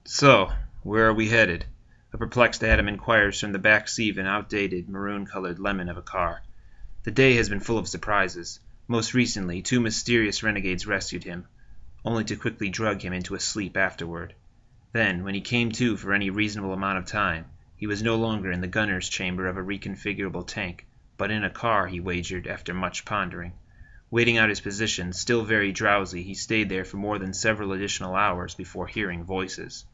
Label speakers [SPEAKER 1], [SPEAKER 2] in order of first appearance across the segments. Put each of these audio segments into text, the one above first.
[SPEAKER 1] So, where are we headed? A perplexed Adam inquires from the back seat of an outdated, maroon-colored lemon of a car. The day has been full of surprises. Most recently, two mysterious renegades rescued him, only to quickly drug him into a sleep afterward. Then, when he came to for any reasonable amount of time, he was no longer in the gunner's chamber of a reconfigurable tank, but in a car, he wagered, after much pondering. Waiting out his position, still very drowsy, he stayed there for more than several additional hours before hearing voices.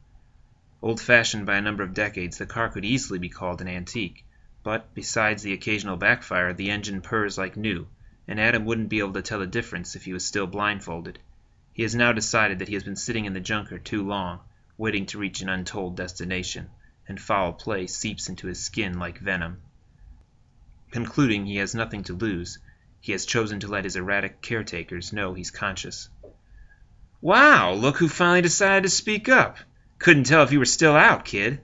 [SPEAKER 1] Old-fashioned by a number of decades, the car could easily be called an antique, but, besides the occasional backfire, the engine purrs like new, and Adam wouldn't be able to tell the difference if he was still blindfolded. He has now decided that he has been sitting in the junker too long, waiting to reach an untold destination, and foul play seeps into his skin like venom. Concluding he has nothing to lose, he has chosen to let his erratic caretakers know he's conscious. "Wow, look who finally decided to speak up. Couldn't tell if you were still out, kid."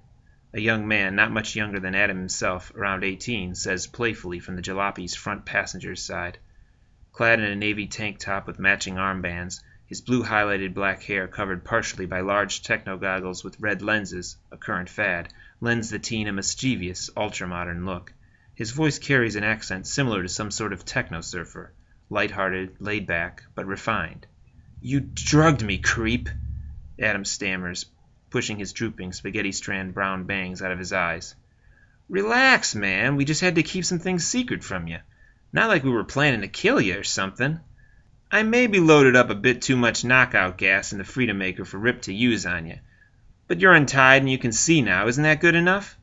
[SPEAKER 1] A young man, not much younger than Adam himself, around 18, says playfully from the jalopi's front passenger's side. Clad in a navy tank top with matching armbands, his blue-highlighted black hair covered partially by large techno-goggles with red lenses, a current fad, lends the teen a mischievous, ultra-modern look. His voice carries an accent similar to some sort of techno-surfer, light-hearted, laid-back, but refined. "You drugged me, creep," Adam stammers, pushing his drooping, spaghetti-strand brown bangs out of his eyes. "Relax, man. We just had to keep some things secret from you. Not like we were planning to kill you or something. I maybe loaded up a bit too much knockout gas in the Freedom Maker for Rip to use on you. But you're untied and you can see now. Isn't that good enough?"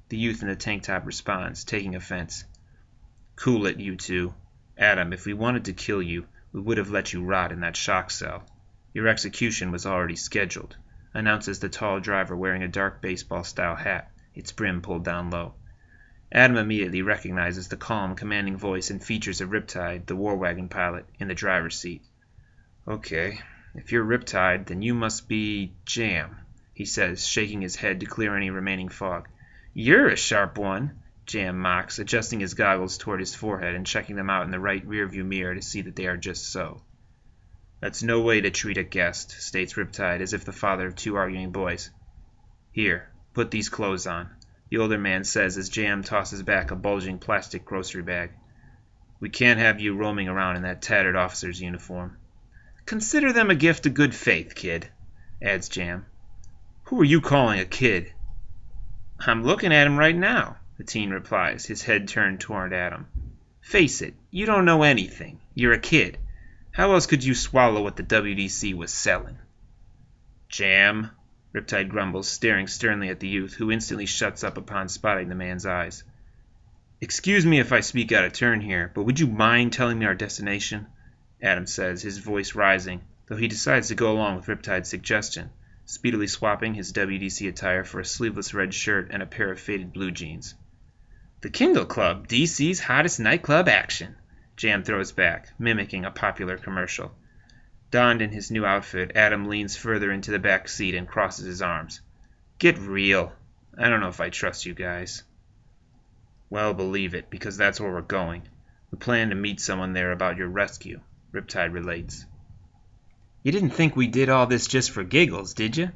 [SPEAKER 1] The youth in the tank top responds, taking offense. "Cool it, you two. Adam, if we wanted to kill you, we would have let you rot in that shock cell. Your execution was already scheduled," announces the tall driver wearing a dark baseball-style hat, its brim pulled down low. Adam immediately recognizes the calm, commanding voice and features of Riptide, the war wagon pilot, in the driver's seat. "Okay, if you're Riptide, then you must be Jam," he says, shaking his head to clear any remaining fog. "You're a sharp one," Jam mocks, adjusting his goggles toward his forehead and checking them out in the right rearview mirror to see that they are just so. "That's no way to treat a guest," states Riptide, as if the father of two arguing boys. "Here, put these clothes on," the older man says as Jam tosses back a bulging plastic grocery bag. "We can't have you roaming around in that tattered officer's uniform." "Consider them a gift of good faith, kid," adds Jam. "Who are you calling a kid?" "I'm looking at him right now," the teen replies, his head turned toward Adam. "Face it, you don't know anything. You're a kid. How else could you swallow what the WDC was selling?" "Jam," Riptide grumbles, staring sternly at the youth, who instantly shuts up upon spotting the man's eyes. "Excuse me if I speak out of turn here, but would you mind telling me our destination?" Adam says, his voice rising, though he decides to go along with Riptide's suggestion, speedily swapping his WDC attire for a sleeveless red shirt and a pair of faded blue jeans. "The Kindle Club, DC's hottest nightclub action," Jam throws back, mimicking a popular commercial. Donned in his new outfit, Adam leans further into the back seat and crosses his arms. "Get real. I don't know if I trust you guys." "Well, believe it, because that's where we're going. We plan to meet someone there about your rescue," Riptide relates. "You didn't think we did all this just for giggles, did you?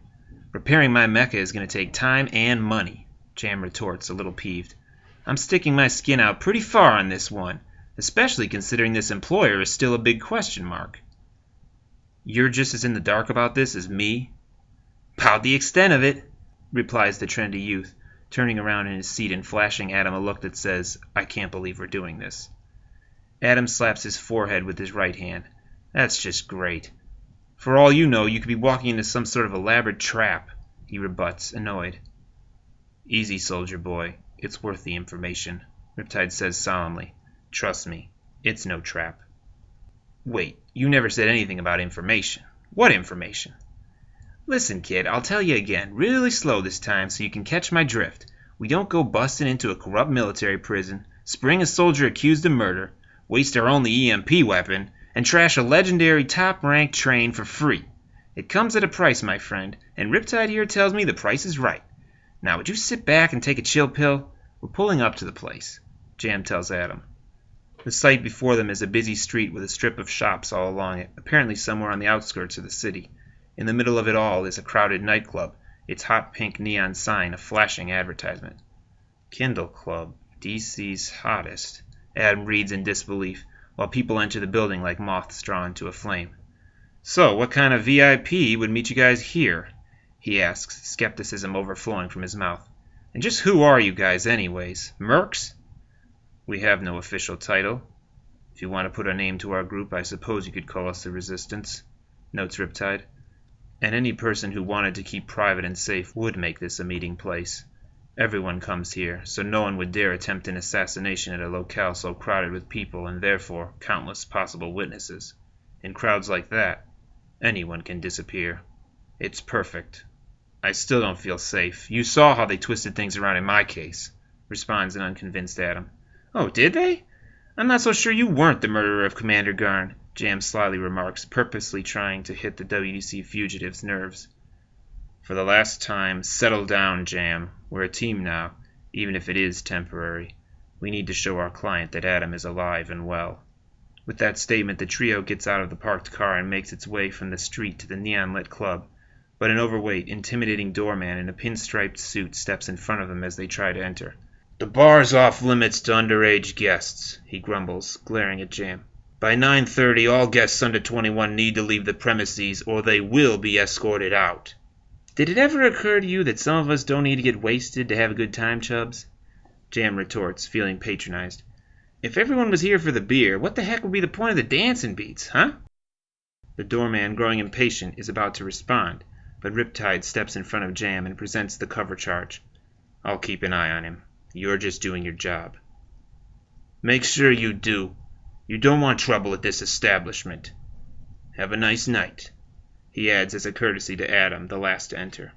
[SPEAKER 1] Repairing my mecha is going to take time and money," Jam retorts, a little peeved. "I'm sticking my skin out pretty far on this one, especially considering this employer is still a big question mark." "You're just as in the dark about this as me?" "'Bout the extent of it," replies the trendy youth, turning around in his seat and flashing Adam a look that says, "I can't believe we're doing this." Adam slaps his forehead with his right hand. "That's just great. For all you know, you could be walking into some sort of elaborate trap," he rebuts, annoyed. "Easy, soldier boy. It's worth the information," Riptide says solemnly. "Trust me, it's no trap." "Wait, you never said anything about information. What information?" "Listen, kid, I'll tell you again, really slow this time so you can catch my drift. We don't go busting into a corrupt military prison, spring a soldier accused of murder, waste our only EMP weapon, and trash a legendary top-ranked train for free. It comes at a price, my friend, and Riptide here tells me the price is right. Now, would you sit back and take a chill pill? We're pulling up to the place," Jam tells Adam. The sight before them is a busy street with a strip of shops all along it, apparently somewhere on the outskirts of the city. In the middle of it all is a crowded nightclub, its hot pink neon sign a flashing advertisement. Kindle Club, DC's hottest, Adam reads in disbelief, while people enter the building like moths drawn to a flame. So, what kind of VIP would meet you guys here? He asks, skepticism overflowing from his mouth. And just who are you guys anyways? Mercs? We have no official title. If you want to put a name to our group, I suppose you could call us the Resistance, notes Riptide. And any person who wanted to keep private and safe would make this a meeting place. Everyone comes here, so no one would dare attempt an assassination at a locale so crowded with people and therefore countless possible witnesses. In crowds like that, anyone can disappear. It's perfect. I still don't feel safe. You saw how they twisted things around in my case, responds an unconvinced Adam. Oh, did they? I'm not so sure you weren't the murderer of Commander Garn, Jam slyly remarks, purposely trying to hit the WDC fugitive's nerves. For the last time, settle down, Jam. We're a team now, even if it is temporary. We need to show our client that Adam is alive and well. With that statement, the trio gets out of the parked car and makes its way from the street to the neon-lit club. But an overweight, intimidating doorman in a pinstriped suit steps in front of them as they try to enter. The bar's off limits to underage guests, he grumbles, glaring at Jam. By 9:30, all guests under 21 need to leave the premises or they will be escorted out. Did it ever occur to you that some of us don't need to get wasted to have a good time, Chubbs? Jam retorts, feeling patronized. If everyone was here for the beer, what the heck would be the point of the dancing beats, huh? The doorman, growing impatient, is about to respond, but Riptide steps in front of Jam and presents the cover charge. I'll keep an eye on him. You're just doing your job. Make sure you do. You don't want trouble at this establishment. Have a nice night, he adds as a courtesy to Adam, the last to enter.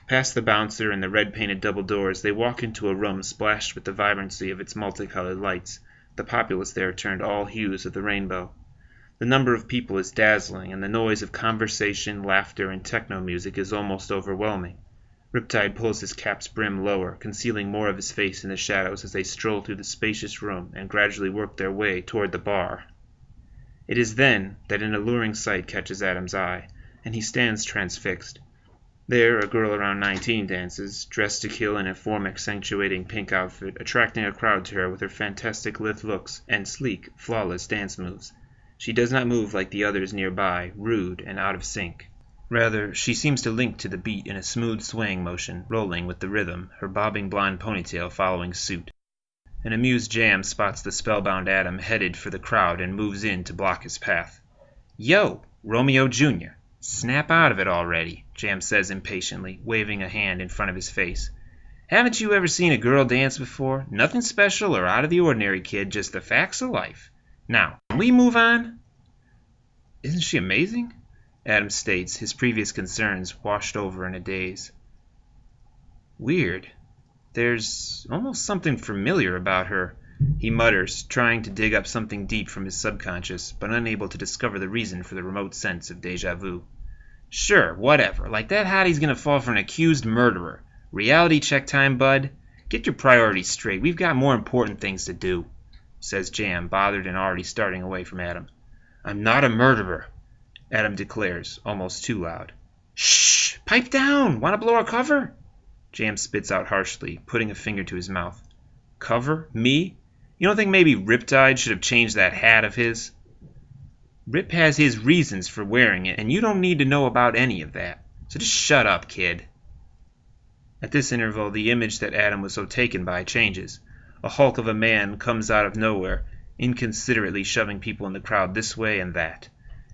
[SPEAKER 1] Past the bouncer and the red-painted double doors, they walk into a room splashed with the vibrancy of its multicolored lights. The populace there turned all hues of the rainbow. The number of people is dazzling, and the noise of conversation, laughter, and techno music is almost overwhelming. Riptide pulls his cap's brim lower, concealing more of his face in the shadows as they stroll through the spacious room and gradually work their way toward the bar. It is then that an alluring sight catches Adam's eye, and he stands transfixed. There, a girl around 19 dances, dressed to kill in a form-accentuating pink outfit, attracting a crowd to her with her fantastic lithe looks and sleek, flawless dance moves. She does not move like the others nearby, rude and out of sync. Rather, she seems to link to the beat in a smooth swaying motion, rolling with the rhythm, her bobbing blonde ponytail following suit. An amused Jam spots the spellbound Adam headed for the crowd and moves in to block his path. Yo, Romeo Jr., snap out of it already, Jam says impatiently, waving a hand in front of his face. Haven't you ever seen a girl dance before? Nothing special or out of the ordinary, kid, just the facts of life. Now, can we move on? Isn't she amazing? Adam states, his previous concerns washed over in a daze. Weird. There's almost something familiar about her, he mutters, trying to dig up something deep from his subconscious, but unable to discover the reason for the remote sense of déjà vu. Sure, whatever. Like that hottie's gonna fall for an accused murderer. Reality check time, bud. Get your priorities straight. We've got more important things to do, says Jam, bothered and already starting away from Adam. I'm not a murderer, Adam declares, almost too loud. Shh! Pipe down! Want to blow our cover? Jam spits out harshly, putting a finger to his mouth. Cover? Me? You don't think maybe Riptide should have changed that hat of his? Rip has his reasons for wearing it, and you don't need to know about any of that. So just shut up, kid. At this interval, the image that Adam was so taken by changes. A hulk of a man comes out of nowhere, inconsiderately shoving people in the crowd this way and that.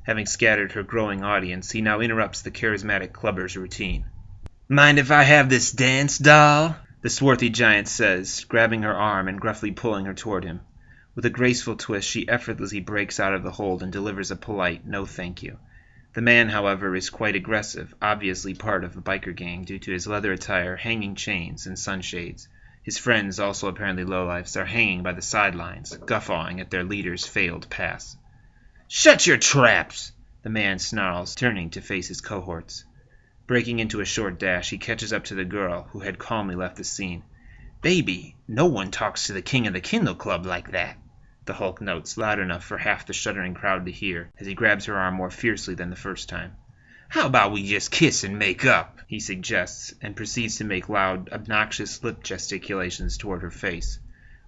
[SPEAKER 1] Having scattered her growing audience, he now interrupts the charismatic clubber's routine. Mind if I have this dance, doll? The swarthy giant says, grabbing her arm and gruffly pulling her toward him. With a graceful twist, she effortlessly breaks out of the hold and delivers a polite no thank you. The man, however, is quite aggressive, obviously part of a biker gang due to his leather attire, hanging chains, and sunshades. His friends, also apparently lowlifes, are hanging by the sidelines, guffawing at their leader's failed pass. Shut your traps! The man snarls, turning to face his cohorts. Breaking into a short dash, he catches up to the girl, who had calmly left the scene. Baby, no one talks to the king of the Kindle Club like that, the Hulk notes, loud enough for half the shuddering crowd to hear, as he grabs her arm more fiercely than the first time. "How about we just kiss and make up?" he suggests, and proceeds to make loud, obnoxious lip gesticulations toward her face.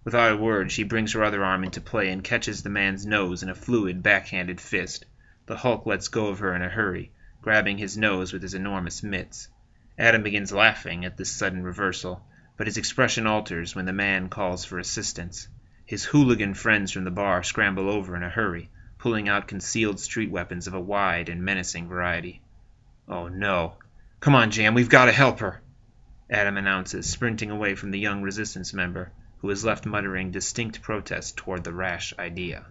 [SPEAKER 1] Without a word, she brings her other arm into play and catches the man's nose in a fluid, backhanded fist. The Hulk lets go of her in a hurry, grabbing his nose with his enormous mitts. Adam begins laughing at this sudden reversal, but his expression alters when the man calls for assistance. His hooligan friends from the bar scramble over in a hurry, pulling out concealed street weapons of a wide and menacing variety. "Oh no. Come on, Jam, we've got to help her," Adam announces, sprinting away from the young resistance member, who is left muttering distinct protest toward the rash idea.